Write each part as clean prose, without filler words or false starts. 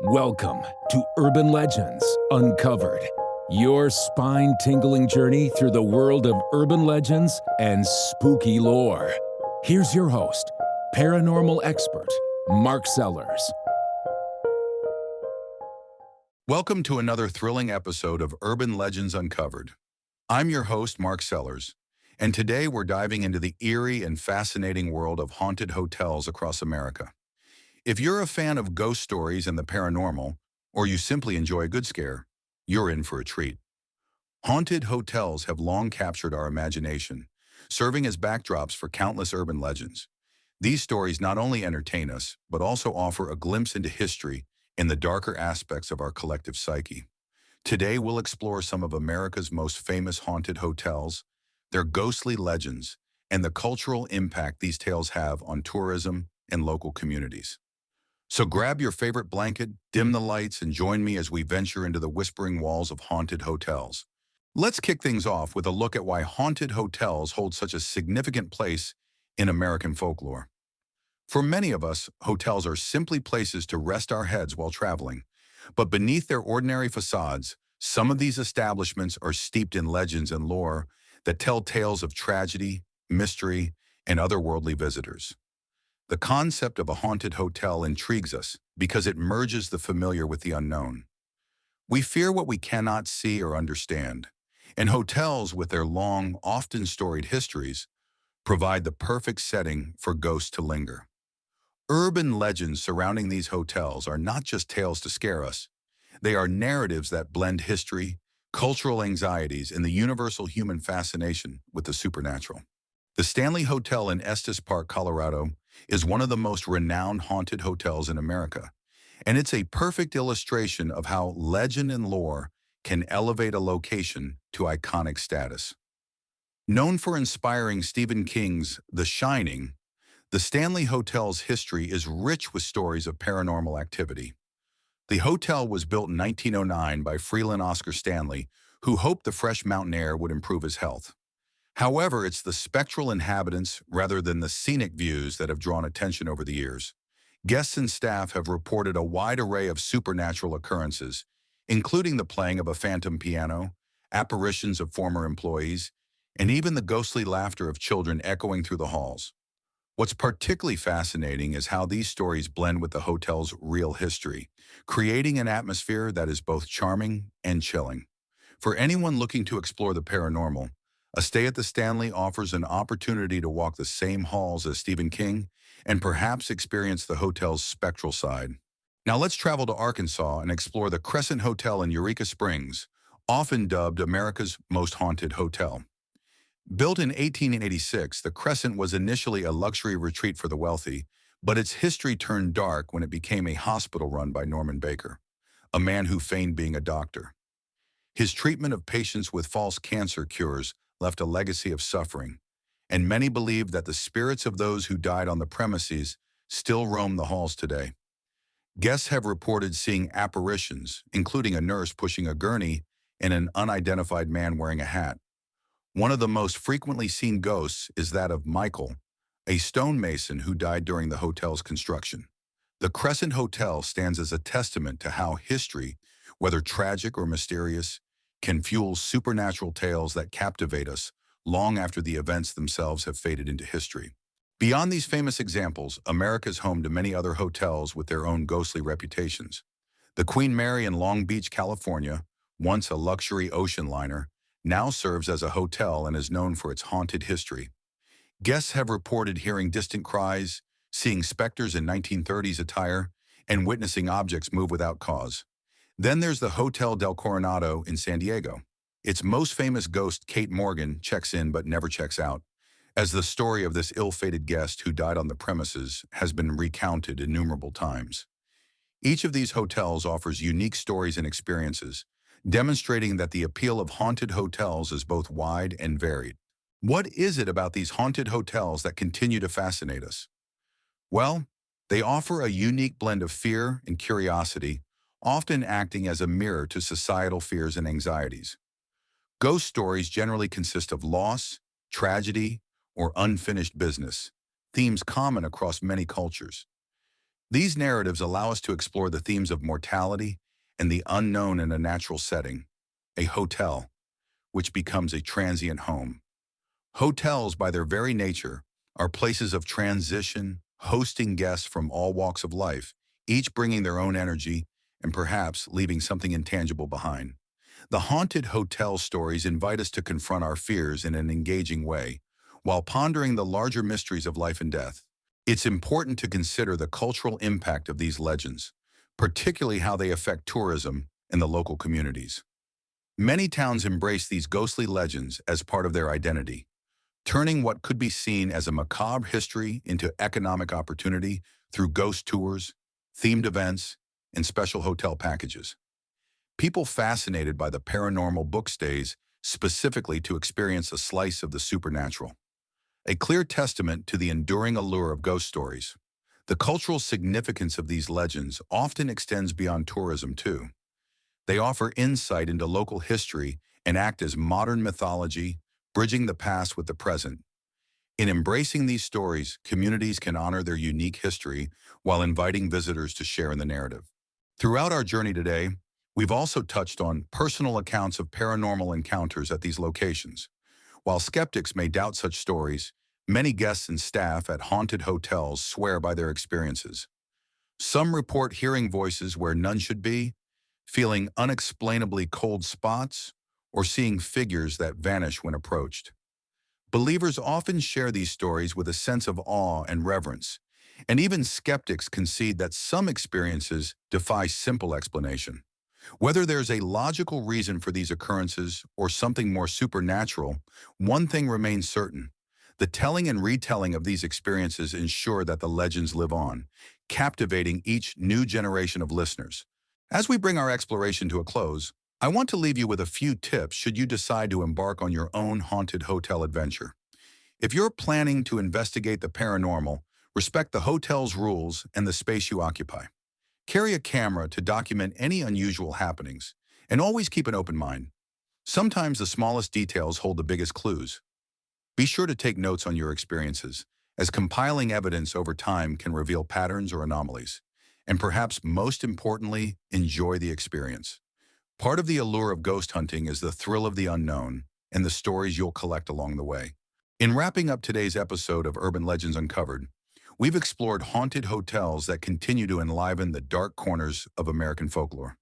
Welcome to Urban Legends Uncovered, your spine-tingling journey through the world of urban legends and spooky lore. Here's your host, paranormal expert, Mark Sellers. Welcome to another thrilling episode of Urban Legends Uncovered. I'm your host, Mark Sellers, and today we're diving into the eerie and fascinating world of haunted hotels across America. If you're a fan of ghost stories and the paranormal, or you simply enjoy a good scare, you're in for a treat. Haunted hotels have long captured our imagination, serving as backdrops for countless urban legends. These stories not only entertain us, but also offer a glimpse into history and the darker aspects of our collective psyche. Today, we'll explore some of America's most famous haunted hotels, their ghostly legends, and the cultural impact these tales have on tourism and local communities. So grab your favorite blanket, dim the lights, and join me as we venture into the whispering walls of haunted hotels. Let's kick things off with a look at why haunted hotels hold such a significant place in American folklore. For many of us, hotels are simply places to rest our heads while traveling. But beneath their ordinary facades, some of these establishments are steeped in legends and lore that tell tales of tragedy, mystery, and otherworldly visitors. The concept of a haunted hotel intrigues us because it merges the familiar with the unknown. We fear what we cannot see or understand, and hotels, with their long, often storied histories, provide the perfect setting for ghosts to linger. Urban legends surrounding these hotels are not just tales to scare us. They are narratives that blend history, cultural anxieties, and the universal human fascination with the supernatural. The Stanley Hotel in Estes Park, Colorado, is one of the most renowned haunted hotels in America, and it's a perfect illustration of how legend and lore can elevate a location to iconic status. Known for inspiring Stephen King's The Shining, the Stanley Hotel's history is rich with stories of paranormal activity. The hotel was built in 1909 by Freeland Oscar Stanley, who hoped the fresh mountain air would improve his health. However, it's the spectral inhabitants rather than the scenic views that have drawn attention over the years. Guests and staff have reported a wide array of supernatural occurrences, including the playing of a phantom piano, apparitions of former employees, and even the ghostly laughter of children echoing through the halls. What's particularly fascinating is how these stories blend with the hotel's real history, creating an atmosphere that is both charming and chilling. For anyone looking to explore the paranormal, a stay at the Stanley offers an opportunity to walk the same halls as Stephen King and perhaps experience the hotel's spectral side. Now let's travel to Arkansas and explore the Crescent Hotel in Eureka Springs, often dubbed America's most haunted hotel. Built in 1886, the Crescent was initially a luxury retreat for the wealthy, but its history turned dark when it became a hospital run by Norman Baker, a man who feigned being a doctor. His treatment of patients with false cancer cures left a legacy of suffering, and many believe that the spirits of those who died on the premises still roam the halls today. Guests have reported seeing apparitions, including a nurse pushing a gurney and an unidentified man wearing a hat. One of the most frequently seen ghosts is that of Michael, a stonemason who died during the hotel's construction. The Crescent Hotel stands as a testament to how history, whether tragic or mysterious, can fuel supernatural tales that captivate us long after the events themselves have faded into history. Beyond these famous examples, America is home to many other hotels with their own ghostly reputations. The Queen Mary in Long Beach, California, once a luxury ocean liner, now serves as a hotel and is known for its haunted history. Guests have reported hearing distant cries, seeing specters in 1930s attire, and witnessing objects move without cause. Then there's the Hotel del Coronado in San Diego. Its most famous ghost, Kate Morgan, checks in but never checks out, as the story of this ill-fated guest who died on the premises has been recounted innumerable times. Each of these hotels offers unique stories and experiences, demonstrating that the appeal of haunted hotels is both wide and varied. What is it about these haunted hotels that continue to fascinate us? Well, they offer a unique blend of fear and curiosity, often acting as a mirror to societal fears and anxieties. Ghost stories generally consist of loss, tragedy, or unfinished business, themes common across many cultures. These narratives allow us to explore the themes of mortality and the unknown in a natural setting, a hotel, which becomes a transient home. Hotels, by their very nature, are places of transition, hosting guests from all walks of life, each bringing their own energy and perhaps leaving something intangible behind. The haunted hotel stories invite us to confront our fears in an engaging way, while pondering the larger mysteries of life and death. It's important to consider the cultural impact of these legends, particularly how they affect tourism and the local communities. Many towns embrace these ghostly legends as part of their identity, turning what could be seen as a macabre history into economic opportunity through ghost tours, themed events, and special hotel packages. People fascinated by the paranormal book stays specifically to experience a slice of the supernatural, a clear testament to the enduring allure of ghost stories. The cultural significance of these legends often extends beyond tourism, too. They offer insight into local history and act as modern mythology, bridging the past with the present. In embracing these stories, communities can honor their unique history while inviting visitors to share in the narrative. Throughout our journey today, we've also touched on personal accounts of paranormal encounters at these locations. While skeptics may doubt such stories, many guests and staff at haunted hotels swear by their experiences. Some report hearing voices where none should be, feeling unexplainably cold spots, or seeing figures that vanish when approached. Believers often share these stories with a sense of awe and reverence, and even skeptics concede that some experiences defy simple explanation. Whether there's a logical reason for these occurrences or something more supernatural, one thing remains certain. The telling and retelling of these experiences ensure that the legends live on, captivating each new generation of listeners. As we bring our exploration to a close, I want to leave you with a few tips should you decide to embark on your own haunted hotel adventure. If you're planning to investigate the paranormal, respect the hotel's rules and the space you occupy. Carry a camera to document any unusual happenings, and always keep an open mind. Sometimes the smallest details hold the biggest clues. Be sure to take notes on your experiences, as compiling evidence over time can reveal patterns or anomalies. And perhaps most importantly, enjoy the experience. Part of the allure of ghost hunting is the thrill of the unknown and the stories you'll collect along the way. In wrapping up today's episode of Urban Legends Uncovered, we've explored haunted hotels that continue to enliven the dark corners of American folklore.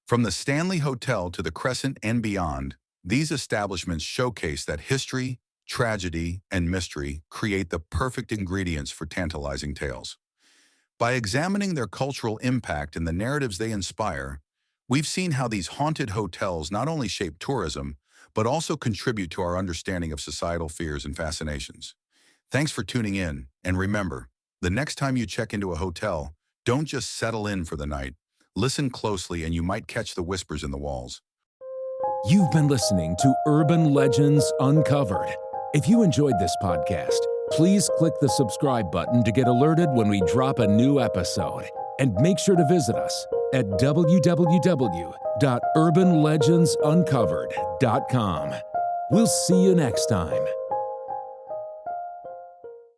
From the Stanley Hotel to the Crescent and beyond, these establishments showcase that history, tragedy, and mystery create the perfect ingredients for tantalizing tales. By examining their cultural impact and the narratives they inspire, we've seen how these haunted hotels not only shape tourism, but also contribute to our understanding of societal fears and fascinations. Thanks for tuning in, and remember, the next time you check into a hotel, don't just settle in for the night. Listen closely and you might catch the whispers in the walls. You've been listening to Urban Legends Uncovered. If you enjoyed this podcast, please click the subscribe button to get alerted when we drop a new episode. And make sure to visit us at www.urbanlegendsuncovered.com. We'll see you next time.